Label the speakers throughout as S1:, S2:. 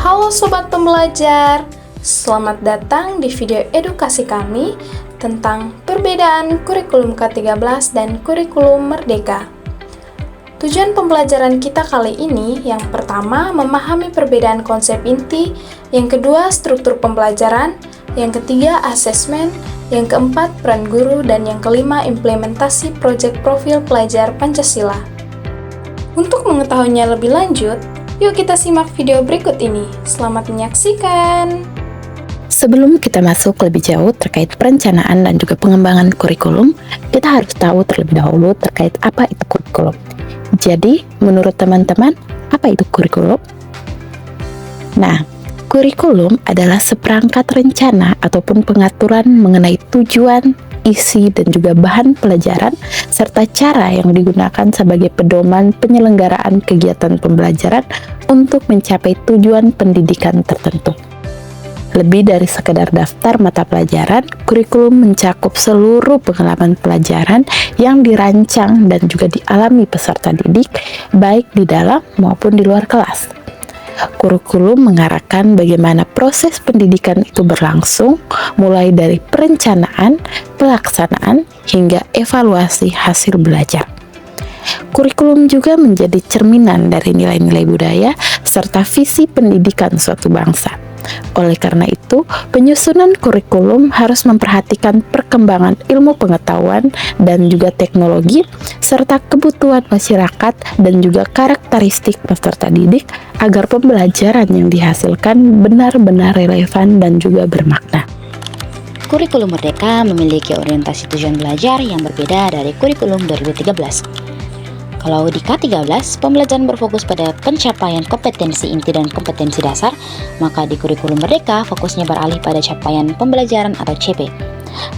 S1: Halo Sobat Pembelajar, selamat datang di video edukasi kami tentang perbedaan kurikulum K13 dan kurikulum Merdeka. Tujuan pembelajaran kita kali ini yang pertama memahami perbedaan konsep inti, yang kedua struktur pembelajaran, yang ketiga asesmen, yang keempat peran guru, dan yang kelima implementasi proyek profil pelajar Pancasila. Untuk mengetahuinya lebih lanjut, yuk kita simak video berikut ini. Selamat menyaksikan.
S2: Sebelum kita masuk lebih jauh terkait perencanaan dan juga pengembangan kurikulum, kita harus tahu terlebih dahulu terkait apa itu kurikulum. Jadi, menurut teman-teman, apa itu kurikulum? Nah, kurikulum adalah seperangkat rencana ataupun pengaturan mengenai tujuan, isi, dan juga bahan pelajaran, serta cara yang digunakan sebagai pedoman penyelenggaraan kegiatan pembelajaran untuk mencapai tujuan pendidikan tertentu. Lebih dari sekedar daftar mata pelajaran, kurikulum mencakup seluruh pengalaman pelajaran yang dirancang dan juga dialami peserta didik, baik di dalam maupun di luar kelas. Kurikulum mengarahkan bagaimana proses pendidikan itu berlangsung, mulai dari perencanaan, pelaksanaan, hingga evaluasi hasil belajar. Kurikulum juga menjadi cerminan dari nilai-nilai budaya serta visi pendidikan suatu bangsa. Oleh karena itu, penyusunan kurikulum harus memperhatikan perkembangan ilmu pengetahuan dan juga teknologi, serta kebutuhan masyarakat dan juga karakteristik peserta didik agar pembelajaran yang dihasilkan benar-benar relevan dan juga bermakna.
S3: Kurikulum Merdeka memiliki orientasi tujuan belajar yang berbeda dari kurikulum 2013. Kalau di K13, pembelajaran berfokus pada pencapaian kompetensi inti dan kompetensi dasar, maka di kurikulum Merdeka fokusnya beralih pada capaian pembelajaran atau CP.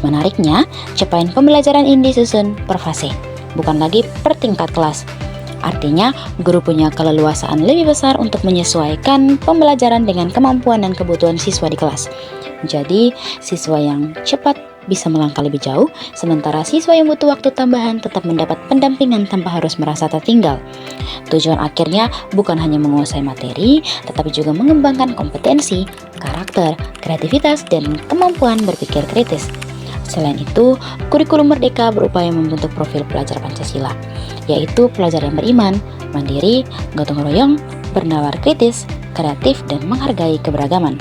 S3: Menariknya, capaian pembelajaran ini disusun per fase, bukan lagi per tingkat kelas. Artinya, guru punya keleluasaan lebih besar untuk menyesuaikan pembelajaran dengan kemampuan dan kebutuhan siswa di kelas. Jadi, siswa yang cepat bisa melangkah lebih jauh, sementara siswa yang butuh waktu tambahan tetap mendapat pendampingan tanpa harus merasa tertinggal. Tujuan akhirnya bukan hanya menguasai materi, tetapi juga mengembangkan kompetensi, karakter, kreativitas, dan kemampuan berpikir kritis. Selain itu, kurikulum Merdeka berupaya membentuk profil pelajar Pancasila, yaitu pelajar yang beriman, mandiri, gotong royong, bernalar kritis, kreatif, dan menghargai keberagaman.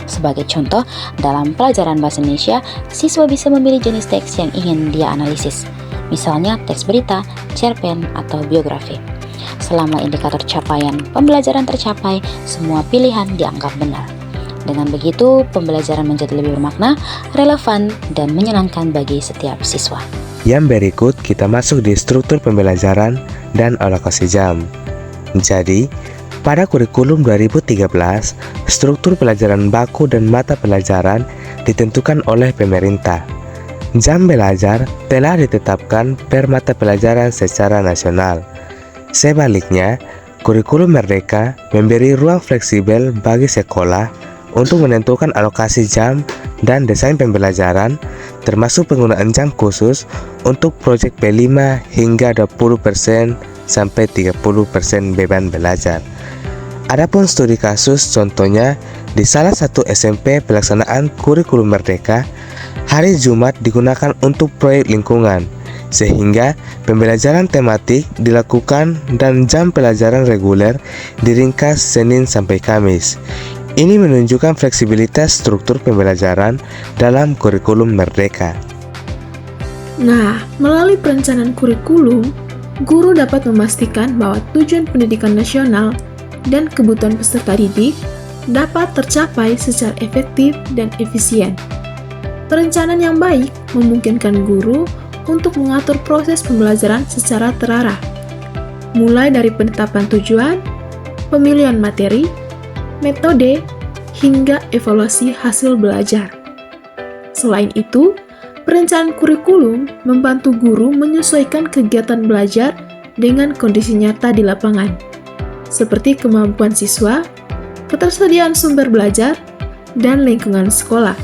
S3: Sebagai contoh, dalam pelajaran bahasa Indonesia, siswa bisa memilih jenis teks yang ingin dia analisis, misalnya teks berita, cerpen, atau biografi. Selama indikator capaian pembelajaran tercapai, semua pilihan dianggap benar. Dengan begitu, pembelajaran menjadi lebih bermakna, relevan, dan menyenangkan bagi setiap siswa.
S4: Yang berikut kita masuk di struktur pembelajaran dan alokasi jam. Jadi, pada kurikulum 2013, struktur pelajaran baku dan mata pelajaran ditentukan oleh pemerintah. Jam belajar telah ditetapkan per mata pelajaran secara nasional. Sebaliknya, kurikulum Merdeka memberi ruang fleksibel bagi sekolah untuk menentukan alokasi jam dan desain pembelajaran, termasuk penggunaan jam khusus untuk proyek P5 hingga 20% sampai 30% beban belajar. Adapun studi kasus, contohnya di salah satu SMP pelaksanaan kurikulum Merdeka, hari Jumat digunakan untuk proyek lingkungan, sehingga pembelajaran tematik dilakukan dan jam pelajaran reguler diringkas Senin sampai Kamis. Ini menunjukkan fleksibilitas struktur pembelajaran dalam kurikulum Merdeka.
S5: Nah, melalui perencanaan kurikulum, guru dapat memastikan bahwa tujuan pendidikan nasional dan kebutuhan peserta didik dapat tercapai secara efektif dan efisien. Perencanaan yang baik memungkinkan guru untuk mengatur proses pembelajaran secara terarah, mulai dari penetapan tujuan, pemilihan materi, metode, hingga evaluasi hasil belajar. Selain itu, perencanaan kurikulum membantu guru menyesuaikan kegiatan belajar dengan kondisi nyata di lapangan, seperti kemampuan siswa, ketersediaan sumber belajar, dan lingkungan sekolah.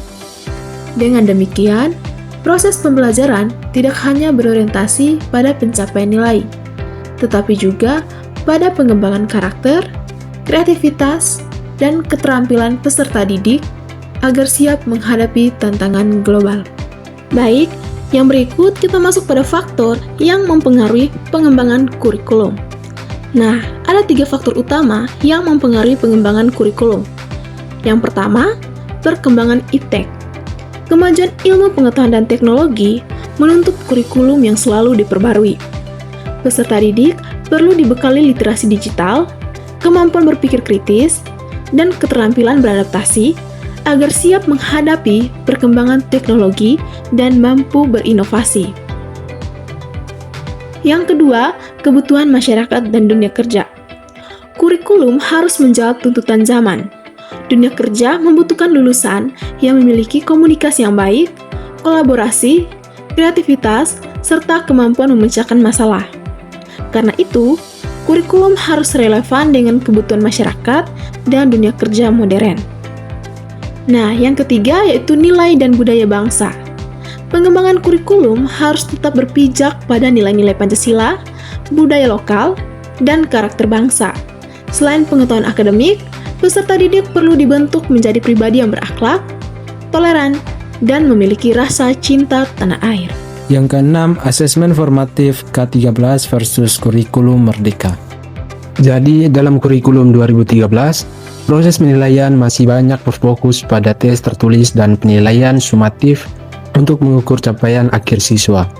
S5: Dengan demikian, proses pembelajaran tidak hanya berorientasi pada pencapaian nilai, tetapi juga pada pengembangan karakter, kreativitas, dan keterampilan peserta didik agar siap menghadapi tantangan global. Baik, yang berikut kita masuk pada faktor yang mempengaruhi pengembangan kurikulum. Nah, ada 3 faktor utama yang mempengaruhi pengembangan kurikulum. Yang pertama, perkembangan iptek. Kemajuan ilmu pengetahuan dan teknologi menuntut kurikulum yang selalu diperbarui. Peserta didik perlu dibekali literasi digital, kemampuan berpikir kritis, dan keterampilan beradaptasi agar siap menghadapi perkembangan teknologi dan mampu berinovasi. Yang kedua, kebutuhan masyarakat dan dunia kerja. Kurikulum harus menjawab tuntutan zaman. Dunia kerja membutuhkan lulusan yang memiliki komunikasi yang baik, kolaborasi, kreativitas, serta kemampuan memecahkan masalah. Karena itu, kurikulum harus relevan dengan kebutuhan masyarakat dan dunia kerja modern. Nah, yang ketiga yaitu nilai dan budaya bangsa. Pengembangan kurikulum harus tetap berpijak pada nilai-nilai Pancasila, budaya lokal, dan karakter bangsa. Selain pengetahuan akademik, peserta didik perlu dibentuk menjadi pribadi yang berakhlak, toleran, dan memiliki rasa cinta tanah air.
S6: Yang keenam, asesmen formatif K13 versus kurikulum merdeka. Jadi, dalam kurikulum 2013, proses penilaian masih banyak berfokus pada tes tertulis dan penilaian sumatif untuk mengukur capaian akhir siswa.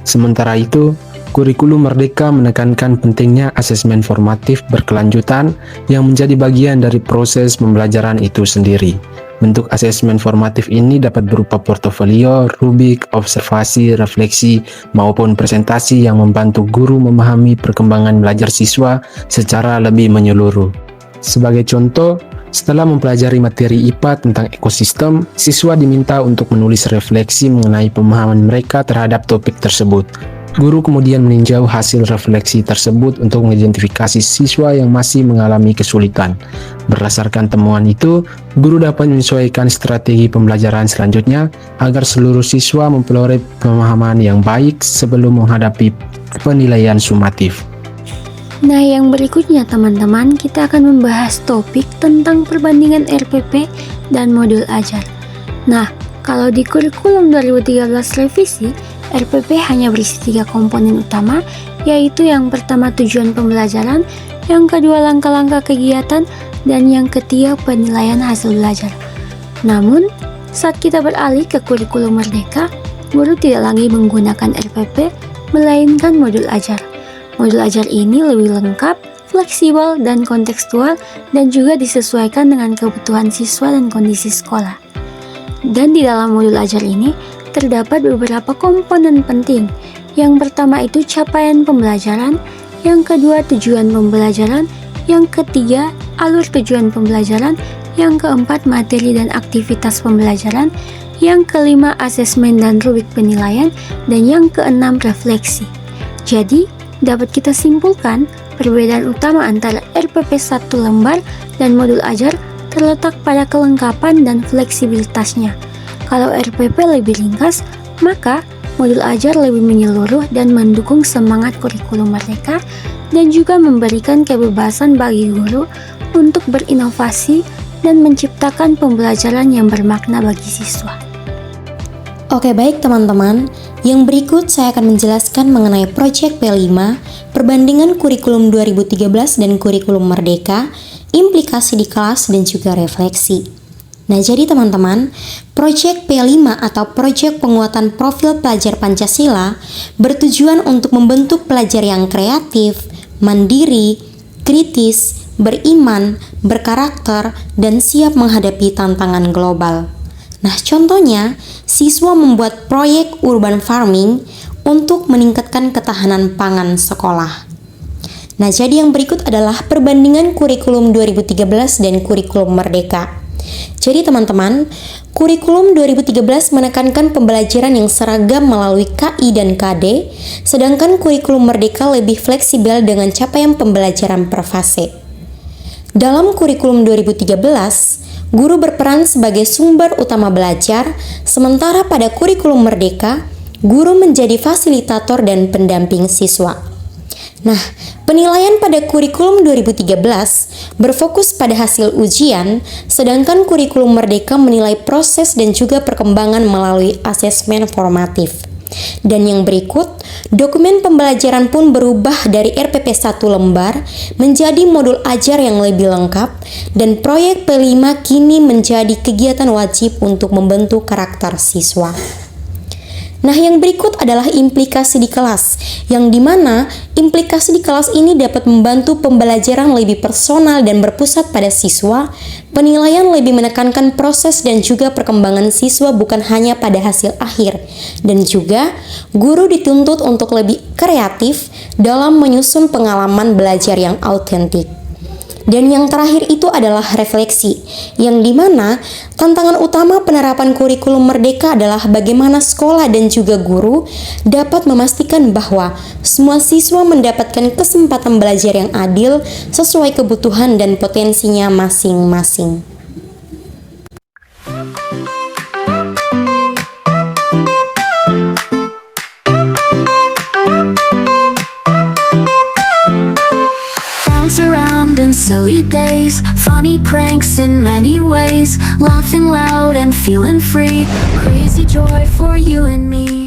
S6: Sementara itu, kurikulum merdeka menekankan pentingnya asesmen formatif berkelanjutan yang menjadi bagian dari proses pembelajaran itu sendiri. Bentuk asesmen formatif ini dapat berupa portofolio, rubrik, observasi, refleksi, maupun presentasi yang membantu guru memahami perkembangan belajar siswa secara lebih menyeluruh. Sebagai contoh, setelah mempelajari materi IPA tentang ekosistem, siswa diminta untuk menulis refleksi mengenai pemahaman mereka terhadap topik tersebut. Guru kemudian meninjau hasil refleksi tersebut untuk mengidentifikasi siswa yang masih mengalami kesulitan. Berdasarkan temuan itu, guru dapat menyesuaikan strategi pembelajaran selanjutnya agar seluruh siswa memperoleh pemahaman yang baik sebelum menghadapi penilaian sumatif.
S7: Nah, yang berikutnya teman-teman, kita akan membahas topik tentang perbandingan RPP dan modul ajar. Nah, kalau di kurikulum 2013 revisi, RPP hanya berisi 3 komponen utama, yaitu yang pertama tujuan pembelajaran, yang kedua langkah-langkah kegiatan, dan yang ketiga penilaian hasil belajar. Namun, saat kita beralih ke kurikulum merdeka, guru tidak lagi menggunakan RPP, melainkan modul ajar. Modul ajar ini lebih lengkap, fleksibel, dan kontekstual, dan juga disesuaikan dengan kebutuhan siswa dan kondisi sekolah. Dan di dalam modul ajar ini, terdapat beberapa komponen penting. Yang pertama itu capaian pembelajaran, yang kedua tujuan pembelajaran, yang ketiga alur tujuan pembelajaran, yang keempat materi dan aktivitas pembelajaran, yang kelima asesmen dan rubrik penilaian, dan yang keenam refleksi. Jadi, dapat kita simpulkan, perbedaan utama antara RPP 1 lembar dan modul ajar terletak pada kelengkapan dan fleksibilitasnya. Kalau RPP lebih ringkas, maka modul ajar lebih menyeluruh dan mendukung semangat kurikulum merdeka dan juga memberikan kebebasan bagi guru untuk berinovasi dan menciptakan pembelajaran yang bermakna bagi siswa.
S8: Oke, baik teman-teman, yang berikut saya akan menjelaskan mengenai Proyek P5, perbandingan kurikulum 2013 dan kurikulum merdeka, implikasi di kelas dan juga refleksi. Nah, jadi teman-teman, Proyek P5 atau Proyek Penguatan Profil Pelajar Pancasila bertujuan untuk membentuk pelajar yang kreatif, mandiri, kritis, beriman, berkarakter, dan siap menghadapi tantangan global. Nah, contohnya, siswa membuat proyek urban farming untuk meningkatkan ketahanan pangan sekolah. Nah, jadi yang berikut adalah perbandingan kurikulum 2013 dan kurikulum merdeka. Jadi teman-teman, kurikulum 2013 menekankan pembelajaran yang seragam melalui KI dan KD, sedangkan kurikulum merdeka lebih fleksibel dengan capaian pembelajaran per fase. Dalam kurikulum 2013, guru berperan sebagai sumber utama belajar, sementara pada kurikulum merdeka, guru menjadi fasilitator dan pendamping siswa. Nah, penilaian pada kurikulum 2013 berfokus pada hasil ujian, sedangkan kurikulum Merdeka menilai proses dan juga perkembangan melalui asesmen formatif. Dan yang berikut, dokumen pembelajaran pun berubah dari RPP 1 lembar menjadi modul ajar yang lebih lengkap, dan proyek P5 kini menjadi kegiatan wajib untuk membentuk karakter siswa. Nah, yang berikut adalah implikasi di kelas, yang dimana implikasi di kelas ini dapat membantu pembelajaran lebih personal dan berpusat pada siswa. Penilaian lebih menekankan proses dan juga perkembangan siswa, bukan hanya pada hasil akhir. Dan juga, guru dituntut untuk lebih kreatif dalam menyusun pengalaman belajar yang autentik. Dan yang terakhir itu adalah refleksi, yang dimana tantangan utama penerapan kurikulum Merdeka adalah bagaimana sekolah dan juga guru dapat memastikan bahwa semua siswa mendapatkan kesempatan belajar yang adil sesuai kebutuhan dan potensinya masing-masing.
S9: Around and silly days, funny pranks in many ways, laughing loud and feeling free, crazy joy for you and me.